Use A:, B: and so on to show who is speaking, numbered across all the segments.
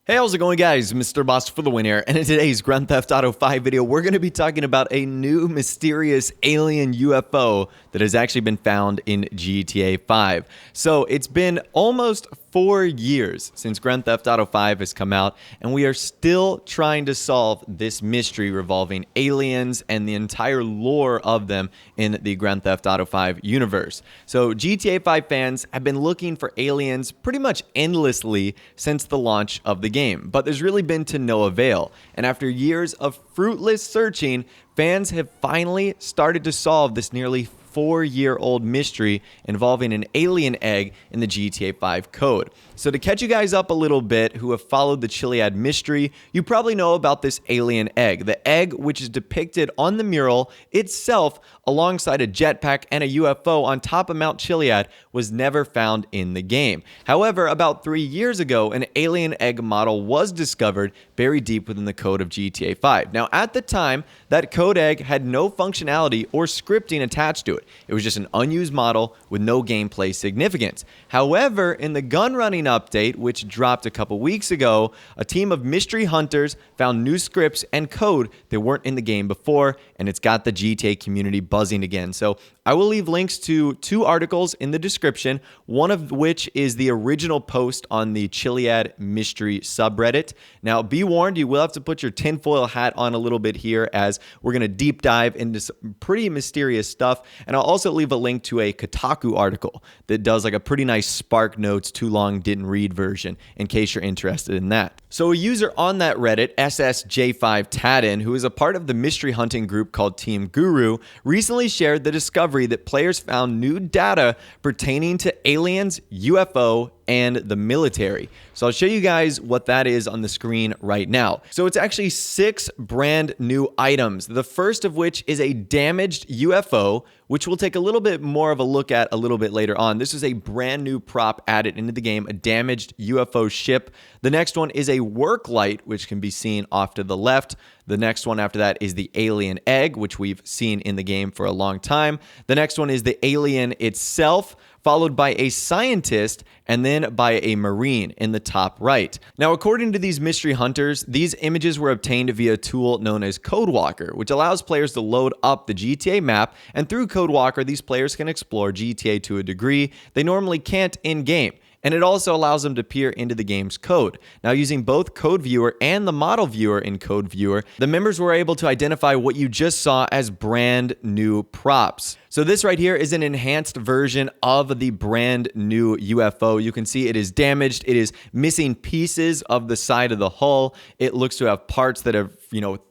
A: Hey, how's it going, guys? MrBossFTW here, and in today's Grand Theft Auto 5 video, we're going to be talking about a new mysterious alien UFO that has actually been found in GTA 5. So, it's been almost 4 years since Grand Theft Auto 5 has come out, and we are still trying to solve this mystery revolving aliens and the entire lore of them in the Grand Theft Auto 5 universe. So, GTA 5 fans have been looking for aliens pretty much endlessly since the launch of the game, but there's really been to no avail. And after years of fruitless searching, fans have finally started to solve this nearly 4-year-old mystery involving an alien egg in the GTA 5 code. So to catch you guys up a little bit who have followed the Chiliad mystery, you probably know about this alien egg. The egg, which is depicted on the mural itself alongside a jetpack and a UFO on top of Mount Chiliad, was never found in the game. However, about 3 years ago, an alien egg model was discovered buried deep within the code of GTA 5. Now, at the time, that code egg had no functionality or scripting attached to it. It was just an unused model with no gameplay significance. However, in the gun running update, which dropped a couple weeks ago, a team of mystery hunters found new scripts and code that weren't in the game before, and it's got the GTA community buzzing again. So I will leave links to 2 articles in the description, one of which is the original post on the Chiliad mystery subreddit. Now, be warned, you will have to put your tinfoil hat on a little bit here, as we're going to deep dive into some pretty mysterious stuff. And I'll also leave a link to a Kotaku article that does like a pretty nice Spark Notes too long didn't read version, in case you're interested in that. So a user on that Reddit, SSJ5Tadin, who is a part of the mystery hunting group called Team Guru, recently shared the discovery that players found new data pertaining to aliens, UFO, and the military. So I'll show you guys what that is on the screen right now. So it's actually 6 brand new items. The first of which is a damaged UFO, which we'll take a little bit more of a look at a little bit later on. This is a brand new prop added into the game, a damaged UFO ship. The next one is a work light, which can be seen off to the left. The next one after that is the alien egg, which we've seen in the game for a long time. The next one is the alien itself, followed by a scientist, and then by a marine in the top right. Now, according to these mystery hunters, these images were obtained via a tool known as CodeWalker, which allows players to load up the GTA map, and through CodeWalker, these players can explore GTA to a degree they normally can't in-game. And it also allows them to peer into the game's code. Now, using both Code Viewer and the Model Viewer in Code Viewer, the members were able to identify what you just saw as brand new props. So this right here is an enhanced version of the brand new UFO. You can see it is damaged. It is missing pieces of the side of the hull. It looks to have parts that have,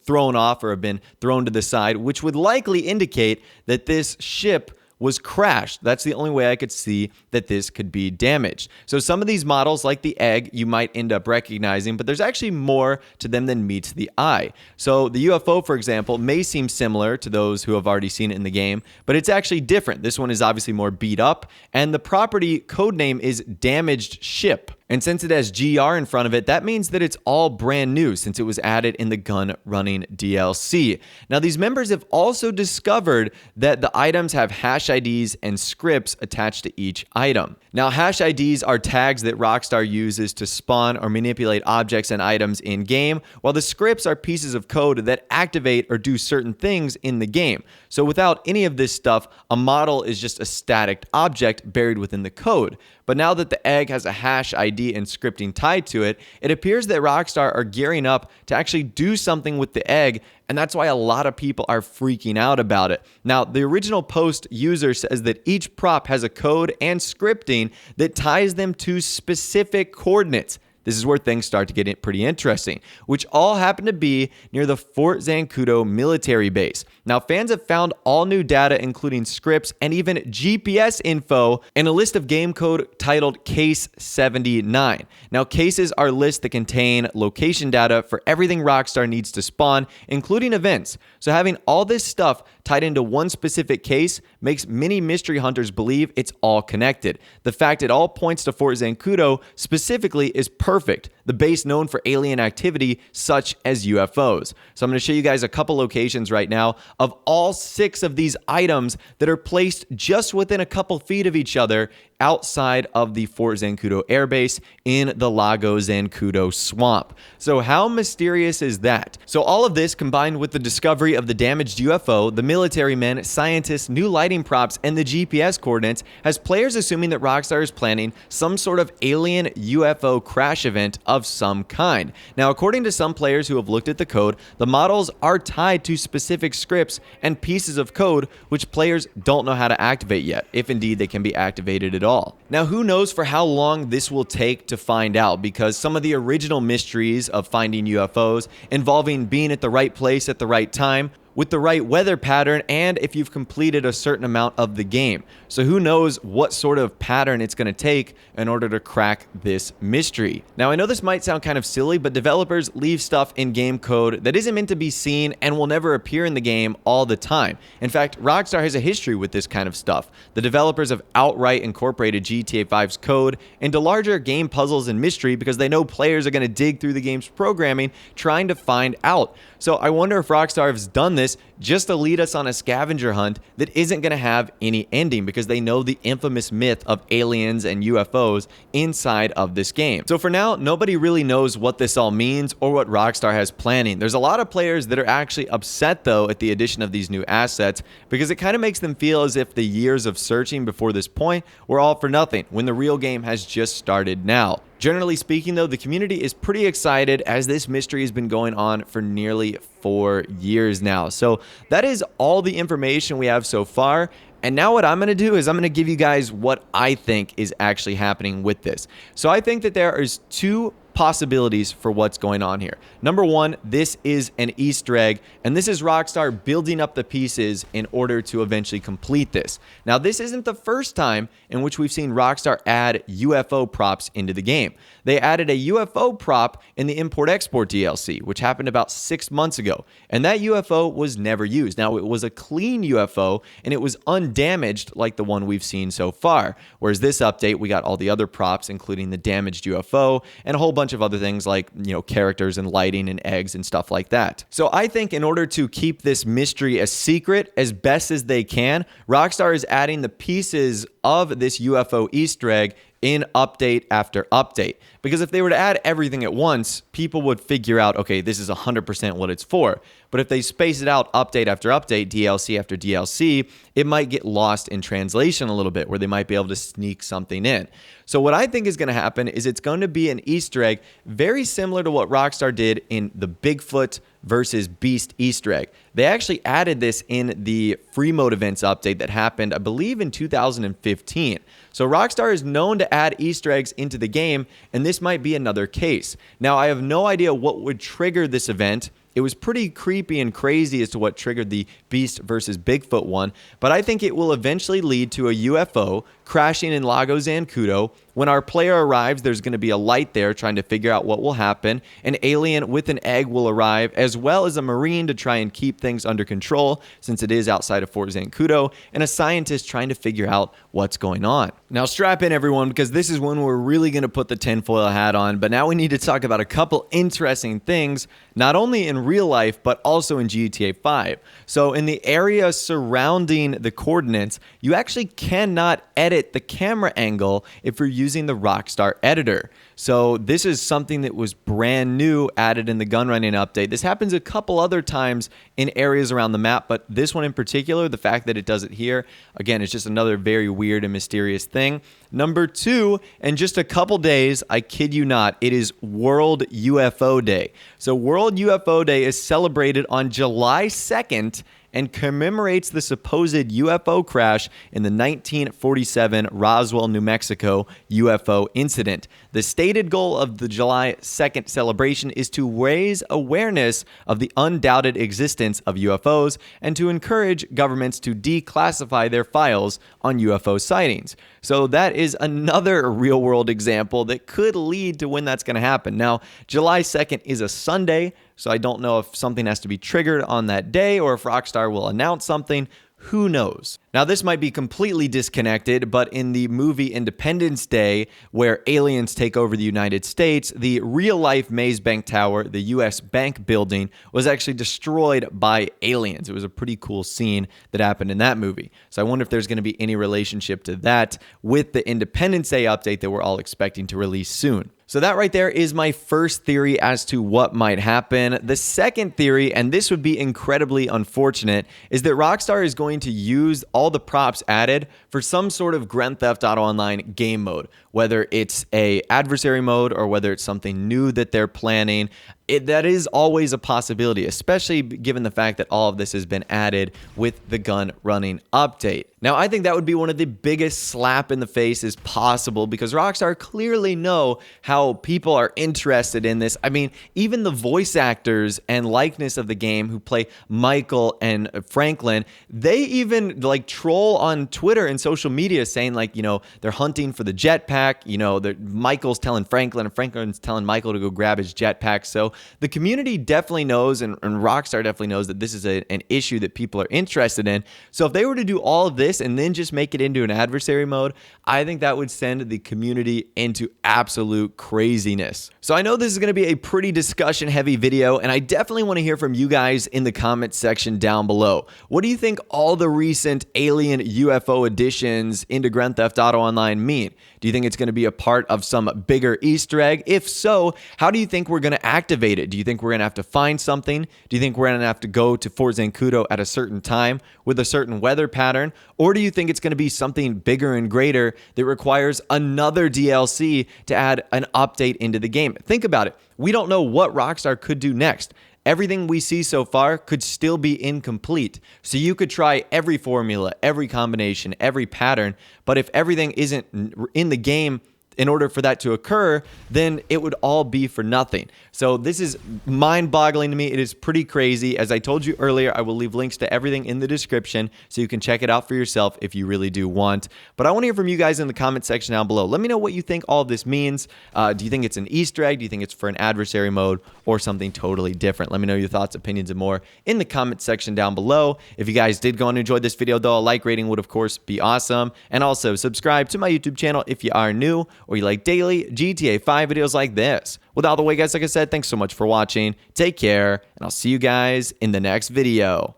A: thrown off or have been thrown to the side, which would likely indicate that this ship was crashed. That's the only way I could see that this could be damaged. So some of these models, like the egg, you might end up recognizing, but there's actually more to them than meets the eye. So the UFO, for example, may seem similar to those who have already seen it in the game, but it's actually different. This one is obviously more beat up, and the property codename is Damaged Ship. And since it has GR in front of it, that means that it's all brand new since it was added in the gun running DLC. Now, these members have also discovered that the items have hash IDs and scripts attached to each item. Now, hash IDs are tags that Rockstar uses to spawn or manipulate objects and items in game, while the scripts are pieces of code that activate or do certain things in the game. So without any of this stuff, a model is just a static object buried within the code. But now that the egg has a hash ID and scripting tied to it, it appears that Rockstar are gearing up to actually do something with the egg, and that's why a lot of people are freaking out about it. Now, the original post user says that each prop has a code and scripting that ties them to specific coordinates. This is where things start to get pretty interesting, which all happen to be near the Fort Zancudo military base. Now, fans have found all new data, including scripts and even GPS info, in a list of game code titled Case 79. Now, cases are lists that contain location data for everything Rockstar needs to spawn, including events. So having all this stuff tied into one specific case makes many mystery hunters believe it's all connected. The fact it all points to Fort Zancudo specifically is perfect perfect, the base known for alien activity such as UFOs. So I'm going to show you guys a couple locations right now of all 6 of these items that are placed just within a couple feet of each other outside of the Fort Zancudo Air Base in the Lago Zancudo swamp. So how mysterious is that? So all of this combined with the discovery of the damaged UFO, the military men, scientists, new lighting props, and the GPS coordinates has players assuming that Rockstar is planning some sort of alien UFO crash event of some kind. Now, according to some players who have looked at the code, the models are tied to specific scripts and pieces of code which players don't know how to activate yet, if indeed they can be activated at all. Now, who knows for how long this will take to find out, because some of the original mysteries of finding UFOs involving being at the right place at the right time, with the right weather pattern, and if you've completed a certain amount of the game. So who knows what sort of pattern it's going to take in order to crack this mystery. Now, I know this might sound kind of silly, but developers leave stuff in game code that isn't meant to be seen and will never appear in the game all the time. In fact, Rockstar has a history with this kind of stuff. The developers have outright incorporated GTA 5's code into larger game puzzles and mystery because they know players are going to dig through the game's programming trying to find out. So I wonder if Rockstar has done this just to lead us on a scavenger hunt that isn't going to have any ending, because they know the infamous myth of aliens and UFOs inside of this game. So for now, nobody really knows what this all means or what Rockstar has planning. There's a lot of players that are actually upset though at the addition of these new assets, because it kind of makes them feel as if the years of searching before this point were all for nothing when the real game has just started now. Generally speaking though, the community is pretty excited as this mystery has been going on for nearly 4 years now. So that is all the information we have so far. And now what I'm going to do is I'm going to give you guys what I think is actually happening with this. So I think that there is 2 possibilities for what's going on here. Number 1, this is an Easter egg, and this is Rockstar building up the pieces in order to eventually complete this. Now, this isn't the first time in which we've seen Rockstar add UFO props into the game. They added a UFO prop in the Import-Export DLC, which happened about 6 months ago, and that UFO was never used. Now, it was a clean UFO, and it was undamaged like the one we've seen so far, whereas this update, we got all the other props, including the damaged UFO, and a whole bunch of other things like, characters and lighting and eggs and stuff like that. So I think in order to keep this mystery a secret as best as they can, Rockstar is adding the pieces of this UFO Easter egg in update after update. Because if they were to add everything at once, people would figure out, okay, this is 100% what it's for. But if they space it out update after update, DLC after DLC, it might get lost in translation a little bit, where they might be able to sneak something in. So what I think is going to happen is it's going to be an Easter egg very similar to what Rockstar did in the Bigfoot versus Beast Easter egg. They actually added this in the free mode events update that happened, I believe, in 2015. So Rockstar is known to add Easter eggs into the game, and this might be another case. Now, I have no idea what would trigger this event. It was pretty creepy and crazy as to what triggered the Beast versus Bigfoot one, but I think it will eventually lead to a UFO crashing in Lago Zancudo. When our player arrives, there's going to be a light there trying to figure out what will happen. An alien with an egg will arrive, as well as a Marine to try and keep things under control, since it is outside of Fort Zancudo, and a scientist trying to figure out what's going on. Now strap in, everyone, because this is when we're really going to put the tinfoil hat on, but now we need to talk about a couple interesting things, not only in real life, but also in GTA 5. So in the area surrounding the coordinates, you actually cannot edit the camera angle if you're using the Rockstar editor. So this is something that was brand new, added in the gun running update. This happens a couple other times in areas around the map, but this one in particular, the fact that it does it here, again, it's just another very weird and mysterious thing. Number 2, in just a couple days, I kid you not, it is World UFO Day. So World UFO Day is celebrated on July 2nd and commemorates the supposed UFO crash in the 1947 Roswell, New Mexico UFO incident. The stated goal of the July 2nd celebration is to raise awareness of the undoubted existence of UFOs and to encourage governments to declassify their files on UFO sightings. So that is another real-world example that could lead to when that's going to happen. Now, July 2nd is a Sunday, so I don't know if something has to be triggered on that day or if Rockstar will announce something. Who knows? Now, this might be completely disconnected, but in the movie Independence Day, where aliens take over the United States, the real-life Maze Bank Tower, the U.S. Bank building, was actually destroyed by aliens. It was a pretty cool scene that happened in that movie. So I wonder if there's going to be any relationship to that with the Independence Day update that we're all expecting to release soon. So that right there is my first theory as to what might happen. The second theory, and this would be incredibly unfortunate, is that Rockstar is going to use all the props added for some sort of Grand Theft Auto Online game mode, whether it's a adversary mode or whether it's something new that they're planning. That is always a possibility, especially given the fact that all of this has been added with the gun running update. Now, I think that would be one of the biggest slap in the faces possible because Rockstar clearly know how people are interested in this. I mean, even the voice actors and likeness of the game who play Michael and Franklin, they even like troll on Twitter and social media saying like, you know, they're hunting for the jetpack, you know, Michael's telling Franklin and Franklin's telling Michael to go grab his jetpack. So the community definitely knows and Rockstar definitely knows that this is an issue that people are interested in. So if they were to do all of this and then just make it into an adversary mode, I think that would send the community into absolute craziness. So I know this is going to be a pretty discussion heavy video, and I definitely want to hear from you guys in the comment section down below. What do you think all the recent alien UFO additions into Grand Theft Auto Online mean? Do you think it's going to be a part of some bigger Easter egg? If so, how do you think we're going to activate it? Do you think we're going to have to find something? Do you think we're going to have to go to Fort Zancudo at a certain time with a certain weather pattern? Or do you think it's going to be something bigger and greater that requires another DLC to add an update into the game? Think about it. We don't know what Rockstar could do next. Everything we see so far could still be incomplete. So you could try every formula, every combination, every pattern, but if everything isn't in the game in order for that to occur, then it would all be for nothing. So this is mind-boggling to me. It is pretty crazy. As I told you earlier, I will leave links to everything in the description so you can check it out for yourself if you really do want. But I want to hear from you guys in the comment section down below. Let me know what you think all of this means. Do you think it's an Easter egg? Do you think it's for an adversary mode or something totally different? Let me know your thoughts, opinions, and more in the comment section down below. If you guys did go and enjoy this video, though, a like rating would, of course, be awesome. And also, subscribe to my YouTube channel if you are new or you like daily GTA 5 videos like this. With all the way, guys, like I said, thanks so much for watching. Take care, and I'll see you guys in the next video.